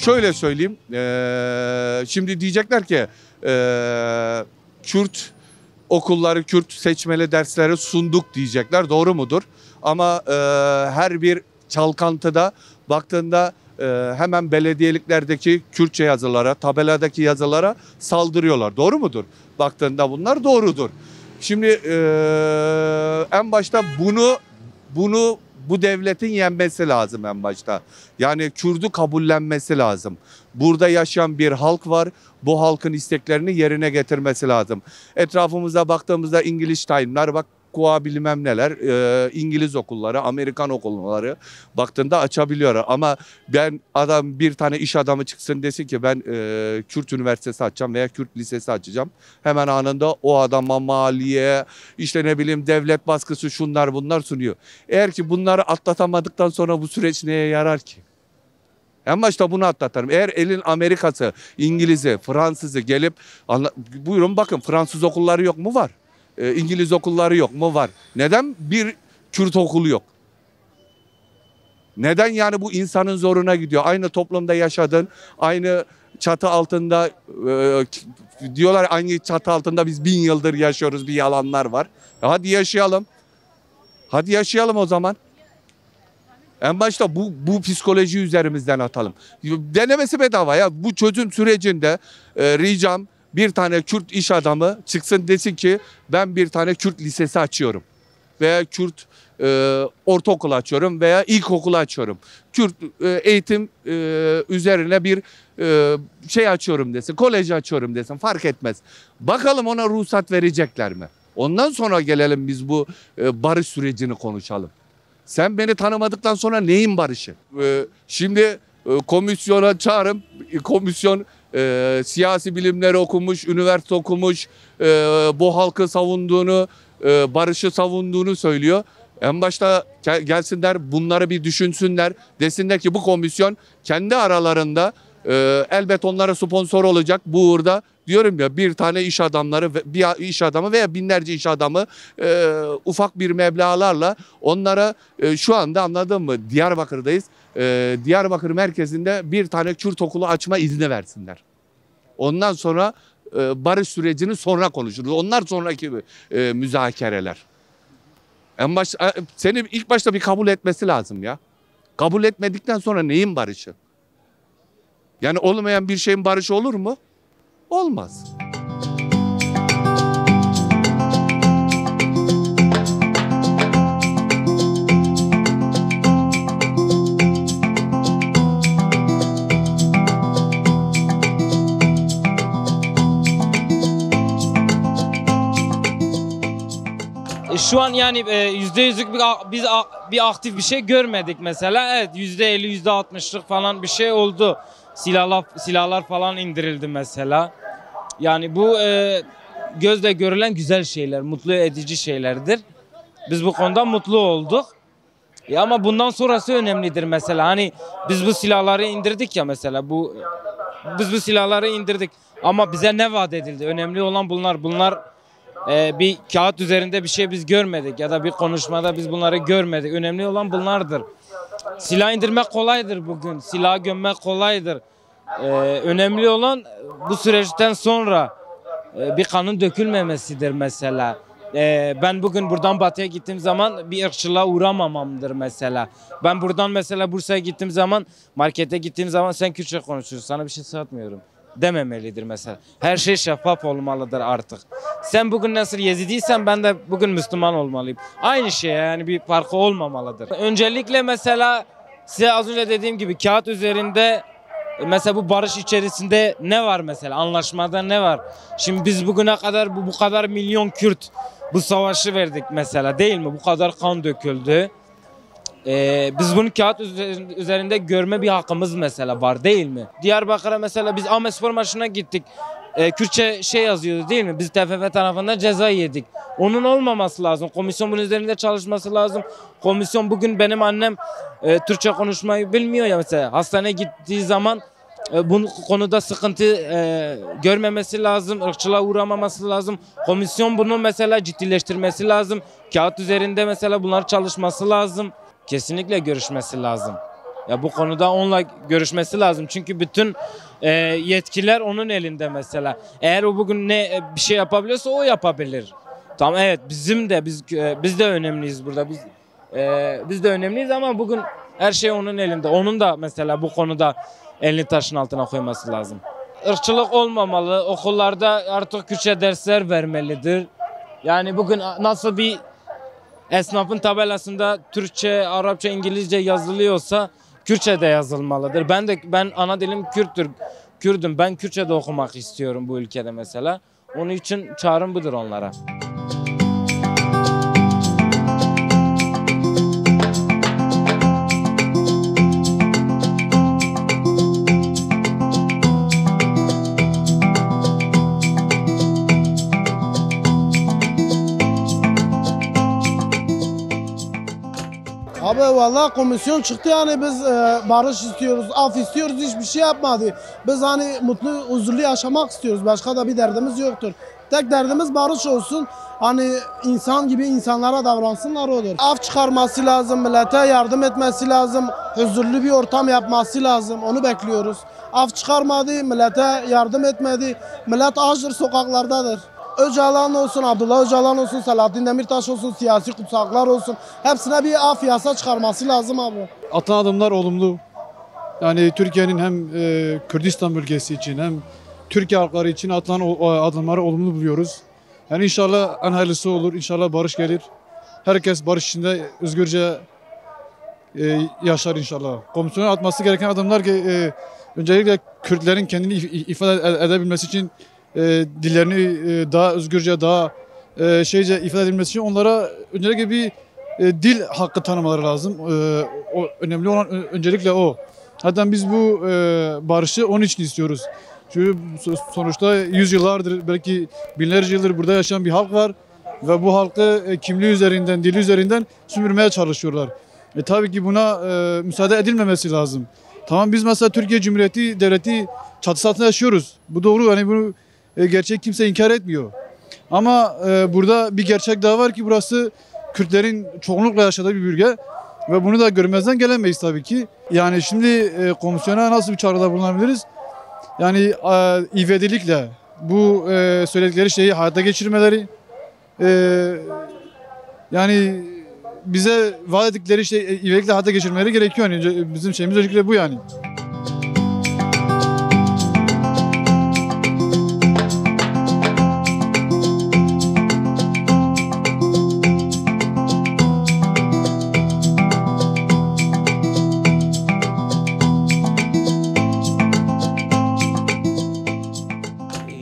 şöyle söyleyeyim. Şimdi diyecekler ki Kürt okulları, Kürt seçmeli dersleri sunduk diyecekler. Doğru mudur? Ama her bir çalkantıda baktığında hemen belediyeliklerdeki Kürtçe yazılara, tabeladaki yazılara saldırıyorlar. Doğru mudur? Baktığında bunlar doğrudur. Şimdi en başta bu devletin yenmesi lazım en başta. Yani Kürt'ü kabullenmesi lazım. Burada yaşayan bir halk var. Bu halkın isteklerini yerine getirmesi lazım. Etrafımıza baktığımızda İngiliz Time'lar, bak KUA bilmem neler, İngiliz okulları, Amerikan okulları baktığında açabiliyorlar. Ama bir tane iş adamı çıksın desin ki ben Kürt Üniversitesi açacağım veya Kürt Lisesi açacağım. Hemen anında o adama maliye, işte ne bileyim devlet baskısı, şunlar bunlar sunuyor. Eğer ki bunları atlatamadıktan sonra bu süreç neye yarar ki? En başta bunu atlatalım. Eğer elin Amerikası, İngiliz'i, Fransız'ı gelip buyurun bakın, Fransız okulları yok mu? Var. İngiliz okulları yok mu? Var. Neden bir Kürt okulu yok? Neden yani bu insanın zoruna gidiyor? Aynı toplumda yaşadın, aynı çatı altında diyorlar, aynı çatı altında biz 1000 yıldır yaşıyoruz, bir yalanlar var. Hadi yaşayalım. Hadi yaşayalım o zaman. En başta bu psikoloji üzerimizden atalım. Denemesi bedava ya. Bu çözüm sürecinde ricam, bir tane Kürt iş adamı çıksın desin ki ben bir tane Kürt lisesi açıyorum. Veya Kürt ortaokulu açıyorum veya ilkokulu açıyorum. Kürt eğitim üzerine bir şey açıyorum desin. Kolej açıyorum desin. Fark etmez. Bakalım ona ruhsat verecekler mi? Ondan sonra gelelim biz bu barış sürecini konuşalım. Sen beni tanımadıktan sonra neyin barışı? Şimdi komisyona çağırın. Komisyon siyasi bilimleri okumuş, üniversite okumuş, bu halkı savunduğunu, barışı savunduğunu söylüyor. En başta gelsinler, bunları bir düşünsünler. Desinler ki bu komisyon kendi aralarında elbet onlara sponsor olacak. Bu uğurda diyorum ya, bir tane iş adamları, bir iş adamı veya binlerce iş adamı ufak bir meblağlarla onlara şu anda, anladın mı? Diyarbakır'dayız. Diyarbakır merkezinde bir tane Kürt okulu açma izni versinler. Ondan sonra barış sürecini sonra konuşuruz. Onlar sonraki müzakereler. Seni ilk başta bir kabul etmesi lazım ya. Kabul etmedikten sonra neyin barışı? Yani olmayan bir şeyin barışı olur mu? Olmaz. Şu an yani %100'lük biz bir aktif bir şey görmedik mesela. Evet, %50, %60'lık falan bir şey oldu. Silahlar falan indirildi mesela. Yani bu gözle görülen güzel şeyler, mutlu edici şeylerdir. Biz bu konuda mutlu olduk. Ama bundan sonrası önemlidir mesela. Hani biz bu silahları indirdik ya mesela. Biz bu silahları indirdik. Ama bize ne vaat edildi? Önemli olan bunlar. Bunlar bir kağıt üzerinde bir şey biz görmedik ya da bir konuşmada biz bunları görmedik. Önemli olan bunlardır. Silah indirmek kolaydır bugün. Silah gömmek kolaydır. Önemli olan bu süreçten sonra bir kanın dökülmemesidir mesela. Ben bugün buradan batıya gittiğim zaman bir ırkçılığa uğramamamdır mesela. Ben buradan mesela Bursa'ya gittiğim zaman, markete gittiğim zaman sen Kürtçe konuşuyorsun, sana bir şey satmıyorum dememelidir mesela. Her şey şeffaf olmalıdır artık. Sen bugün nasıl Yezidiysen ben de bugün Müslüman olmalıyım. Aynı şey, yani bir farkı olmamalıdır. Öncelikle mesela size az önce dediğim gibi kağıt üzerinde mesela bu barış içerisinde ne var mesela? Anlaşmada ne var? Şimdi biz bugüne kadar bu kadar milyon Kürt bu savaşı verdik mesela, değil mi? Bu kadar kan döküldü. Biz bunu kağıt üzerinde görme bir hakkımız mesela var, değil mi? Diyarbakır'a mesela biz Ahmetspor maçına gittik. Kürtçe şey yazıyordu, değil mi? Biz TFF tarafından ceza yedik. Onun olmaması lazım. Komisyon bunun üzerinde çalışması lazım. Komisyon, bugün benim annem Türkçe konuşmayı bilmiyor ya mesela. Hastaneye gittiği zaman bu konuda sıkıntı görmemesi lazım. Irkçılığa uğramaması lazım. Komisyon bunu mesela ciddileştirmesi lazım. Kağıt üzerinde mesela bunlar çalışması lazım. Kesinlikle görüşmesi lazım. Ya bu konuda onunla görüşmesi lazım. Çünkü bütün yetkiler onun elinde mesela. Eğer o bugün bir şey yapabiliyorsa o yapabilir. Tamam, evet, biz de önemliyiz burada. Biz de önemliyiz ama bugün her şey onun elinde. Onun da mesela bu konuda elini taşın altına koyması lazım. Irkçılık olmamalı. Okullarda artık Kürtçe dersler vermelidir. Yani bugün nasıl bir esnafın tabelasında Türkçe, Arapça, İngilizce yazılıyorsa Kürtçe de yazılmalıdır. Ben ana dilim Kürdüm. Ben Kürtçe de okumak istiyorum bu ülkede mesela. Onun için çağrım budur onlara. Abi vallahi komisyon çıktı yani biz barış istiyoruz, af istiyoruz, hiçbir şey yapmadı. Biz hani mutlu, huzurlu yaşamak istiyoruz. Başka da bir derdimiz yoktur. Tek derdimiz barış olsun. Hani insan gibi insanlara davransınlar odur. Af çıkarması lazım, millete yardım etmesi lazım. Huzurlu bir ortam yapması lazım. Onu bekliyoruz. Af çıkarmadı, millete yardım etmedi. Millet açtır, sokaklardadır. Öcalan olsun, Abdullah Öcalan olsun, Selahattin Demirtaş olsun, siyasi kutsaklar olsun. Hepsine bir af yasa çıkarması lazım abi. Atılan adımlar olumlu. Yani Türkiye'nin hem Kürdistan bölgesi için hem Türkiye halkları için atılan adımları olumlu buluyoruz. Yani inşallah en hayırlısı olur. İnşallah barış gelir. Herkes barış içinde özgürce yaşar inşallah. Komisyonun atması gereken adımlar öncelikle Kürtlerin kendini ifade edebilmesi için dillerini daha özgürce, daha şeyce ifade edilmesi için onlara öncelikle bir dil hakkı tanımaları lazım. O önemli olan öncelikle o. Zaten biz bu barışı onun için istiyoruz. Çünkü sonuçta yüzyıllardır, belki binlerce yıldır burada yaşayan bir halk var ve bu halkı kimliği üzerinden, dili üzerinden sömürmeye çalışıyorlar. Tabii ki buna müsaade edilmemesi lazım. Tamam, biz mesela Türkiye Cumhuriyeti Devleti çatısı altında yaşıyoruz. Bu doğru, hani bunu gerçek kimse inkar etmiyor. Ama burada bir gerçek daha var ki burası Kürtlerin çoğunlukla yaşadığı bir bölge ve bunu da görmezden gelemeyiz tabii ki. Yani şimdi komisyona nasıl bir çağrıda bulunabiliriz? Yani ivedilikle bu söyledikleri şeyi hayata geçirmeleri, yani bize vaat ettikleri şey ivedilikle hayata geçirmeleri gerekiyor. Yani bizim şeyimiz öncelikle bu yani.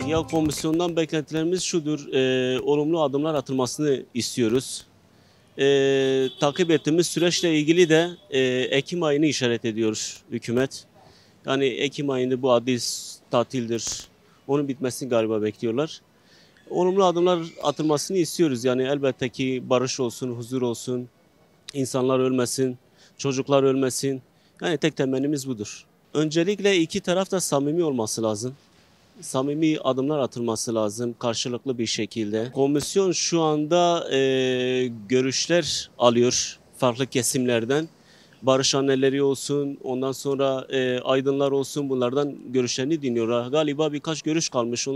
Ya komisyondan beklentilerimiz şudur, olumlu adımlar atılmasını istiyoruz. Takip ettiğimiz süreçle ilgili de Ekim ayını işaret ediyor hükümet. Yani Ekim ayında bu adli tatildir, onun bitmesini galiba bekliyorlar. Olumlu adımlar atılmasını istiyoruz. Yani elbette ki barış olsun, huzur olsun, insanlar ölmesin, çocuklar ölmesin. Yani tek temennimiz budur. Öncelikle iki taraf da samimi olması lazım. Samimi adımlar atılması lazım karşılıklı bir şekilde. Komisyon şu anda görüşler alıyor farklı kesimlerden. Barış anneleri olsun, ondan sonra aydınlar olsun, bunlardan görüşlerini dinliyorlar. Galiba birkaç görüş kalmış,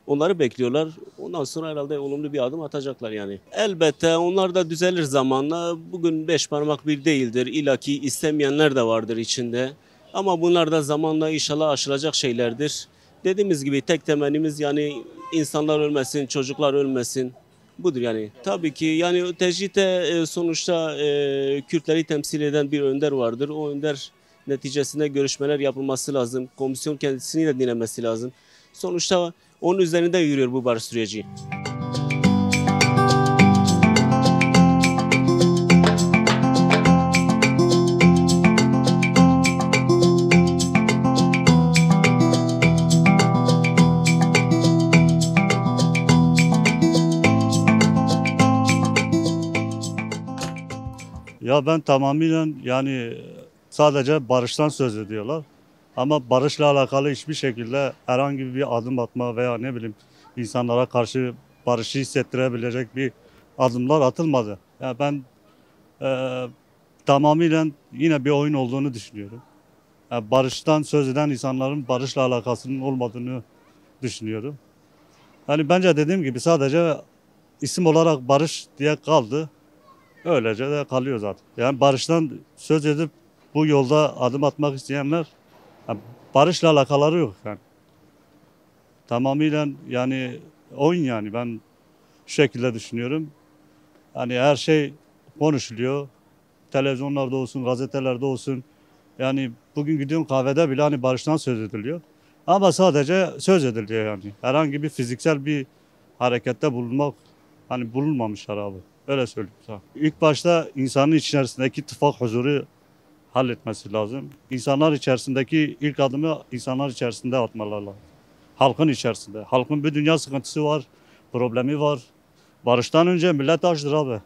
onları bekliyorlar. Ondan sonra herhalde olumlu bir adım atacaklar yani. Elbette onlar da düzelir zamanla. Bugün beş parmak bir değildir. İlla ki istemeyenler de vardır içinde. Ama bunlar da zamanla inşallah aşılacak şeylerdir. Dediğimiz gibi tek temennimiz yani insanlar ölmesin, çocuklar ölmesin. Budur yani. Tabii ki yani tecrüte sonuçta Kürtleri temsil eden bir önder vardır. O önder neticesinde görüşmeler yapılması lazım. Komisyon kendisini de dinlemesi lazım. Sonuçta onun üzerinde yürüyor bu barış süreci. Ya ben tamamıyla yani sadece barıştan söz ediyorlar. Ama barışla alakalı hiçbir şekilde herhangi bir adım atma veya ne bileyim insanlara karşı barışı hissettirebilecek bir adımlar atılmadı. Ya ben tamamıyla yine bir oyun olduğunu düşünüyorum. Yani barıştan söz eden insanların barışla alakasının olmadığını düşünüyorum. Hani bence dediğim gibi sadece isim olarak barış diye kaldı. Öylece de kalıyor zaten. Yani barıştan söz edip bu yolda adım atmak isteyenler yani barışla alakaları yok yani. Tamamıyla yani oyun yani ben şu şekilde düşünüyorum. Hani her şey konuşuluyor. Televizyonlarda olsun, gazetelerde olsun. Yani bugün gidiyorum kahvede bile hani barıştan söz ediliyor. Ama sadece söz ediliyor yani. Herhangi bir fiziksel bir harekette bulunmak hani bulunmamışlar abi. Öyle söyleyeyim sana. İlk başta insanın içerisindeki ittifak huzuru halletmesi lazım. İnsanlar içerisindeki ilk adımı insanlar içerisinde atmaları lazım. Halkın içerisinde. Halkın bir dünya sıkıntısı var, problemi var. Barıştan önce millet açtır abi.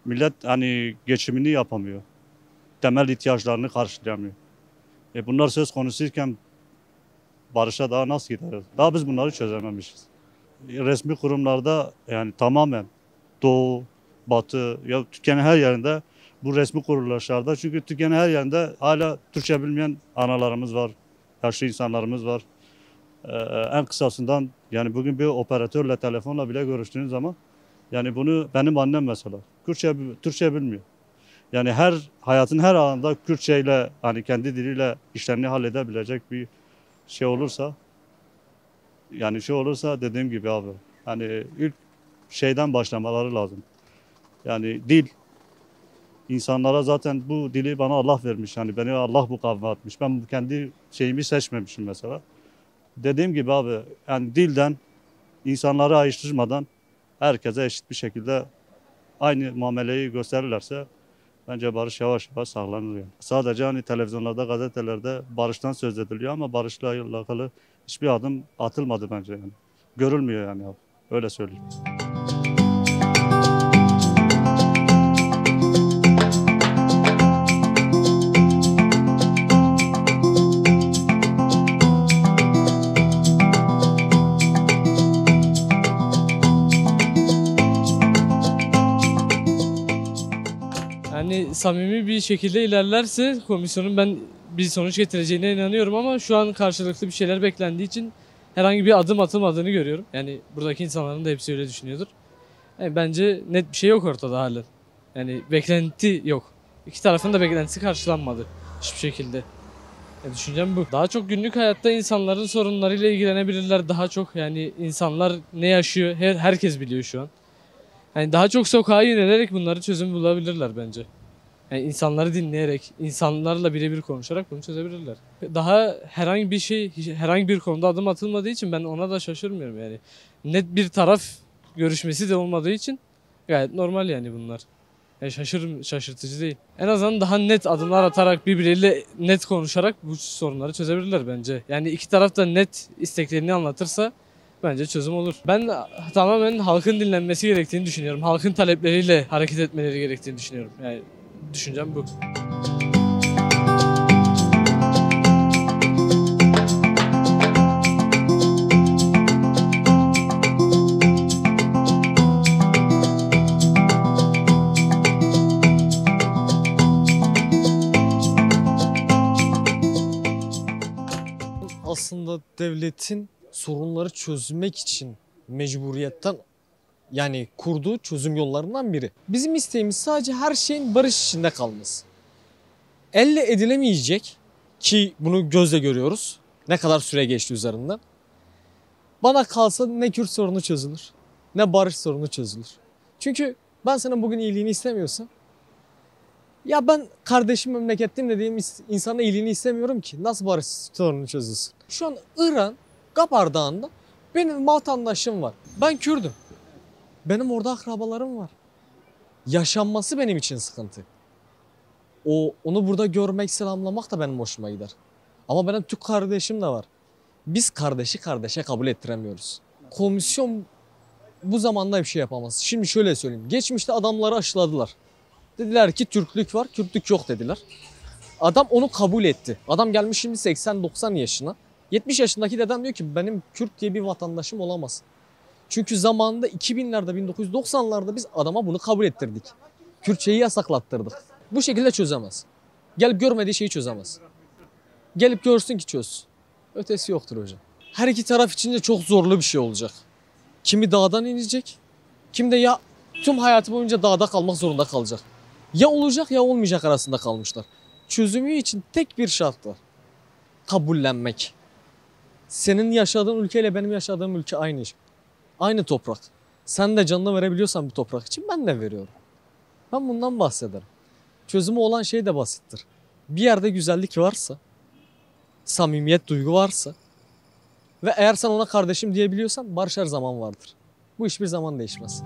Millet hani geçimini yapamıyor. Temel ihtiyaçlarını karşılayamıyor. Bunlar söz konusuyken barışa daha nasıl gideriz? Daha biz bunları çözememişiz. Resmi kurumlarda yani tamamen Doğu, Batı ya Türkiye'nin her yerinde bu resmi kuruluşlarda çünkü Türkiye'nin her yerinde hala Türkçe bilmeyen analarımız var, yaşlı insanlarımız var. En kısasından yani bugün bir operatörle telefonla bile görüştüğünüz zaman yani bunu benim annem mesela Türkçe bilmiyor. Yani hayatın her alanda Kürtçe ile hani kendi diliyle işlerini halledebilecek bir şey olursa yani şey olursa dediğim gibi abi hani ilk şeyden başlamaları lazım. Yani dil insanlara zaten bu dili bana Allah vermiş. Yani beni Allah bu kavme atmış. Ben kendi şeyimi seçmemişim mesela. Dediğim gibi abi yani dilden insanları ayrıştırmadan herkese eşit bir şekilde aynı muameleyi gösterirlerse bence barış yavaş yavaş sağlanır yani. Sadece hani televizyonlarda, gazetelerde barıştan söz ediliyor ama barışla alakalı hiçbir adım atılmadı bence yani. Görülmüyor yani abi. Öyle söyleyeyim. Yani samimi bir şekilde ilerlerse komisyonun ben bir sonuç getireceğine inanıyorum ama şu an karşılıklı bir şeyler beklendiği için herhangi bir adım atılmadığını görüyorum. Yani buradaki insanların da hepsi öyle düşünüyordur. Yani bence net bir şey yok ortada halen. Yani beklenti yok. İki tarafın da beklentisi karşılanmadı hiçbir şekilde. Yani düşüncem bu. Daha çok günlük hayatta insanların sorunlarıyla ilgilenebilirler. Daha çok yani insanlar ne yaşıyor herkes biliyor şu an. Yani daha çok sokağa yönelerek bunları çözüm bulabilirler bence. Yani insanları dinleyerek, insanlarla birebir konuşarak bunu çözebilirler. Daha herhangi bir konuda adım atılmadığı için ben ona da şaşırmıyorum yani. Net bir taraf görüşmesi de olmadığı için gayet normal yani bunlar. Yani şaşırtıcı değil. En azından daha net adımlar atarak birbiriyle net konuşarak bu sorunları çözebilirler bence. Yani iki taraf da net isteklerini anlatırsa bence çözüm olur. Ben tamamen halkın dinlenmesi gerektiğini düşünüyorum. Halkın talepleriyle hareket etmeleri gerektiğini düşünüyorum. Yani düşüncem bu. Aslında devletin sorunları çözmek için mecburiyetten yani kurduğu çözüm yollarından biri. Bizim isteğimiz sadece her şeyin barış içinde kalması. Elle edilemeyecek ki bunu gözle görüyoruz. Ne kadar süre geçti üzerinden. Bana kalsa ne Kürt sorunu çözülür ne barış sorunu çözülür. Çünkü ben senin bugün iyiliğini istemiyorsam ya ben kardeşim memlekettim dediğim insana iyiliğini istemiyorum ki. Nasıl barış sorunu çözülsün? Şu an İran Gapar Dağı'nda benim vatandaşım var. Ben Kürdüm. Benim orada akrabalarım var. Yaşanması benim için sıkıntı. Onu burada görmek, selamlamak da benim hoşuma gider. Ama benim Türk kardeşim de var. Biz kardeşi kardeşe kabul ettiremiyoruz. Komisyon bu zamanda bir şey yapamaz. Şimdi şöyle söyleyeyim. Geçmişte adamları aşıladılar. Dediler ki Türklük var, Kürtlük yok dediler. Adam onu kabul etti. Adam gelmiş şimdi 80-90 yaşına. 70 yaşındaki dedem diyor ki benim Kürt diye bir vatandaşım olamaz. Çünkü zamanında 2000'lerde 1990'larda biz adama bunu kabul ettirdik. Kürtçeyi yasaklattırdık. Bu şekilde çözemez. Gelip görmediği şeyi çözemez. Gelip görsün ki çözsün. Ötesi yoktur hocam. Her iki taraf için de çok zorlu bir şey olacak. Kimi dağdan inecek, kim de ya tüm hayatı boyunca dağda kalmak zorunda kalacak. Ya olacak ya olmayacak arasında kalmışlar. Çözümü için tek bir şart var. Kabullenmek. Senin yaşadığın ülkeyle benim yaşadığım ülke aynı iş. Aynı toprak. Sen de canını verebiliyorsan bu toprak için ben de veriyorum. Ben bundan bahsederim. Çözümü olan şey de basittir. Bir yerde güzellik varsa, samimiyet, duygu varsa ve eğer sen ona kardeşim diyebiliyorsan barış her zaman vardır. Bu hiçbir zaman değişmez.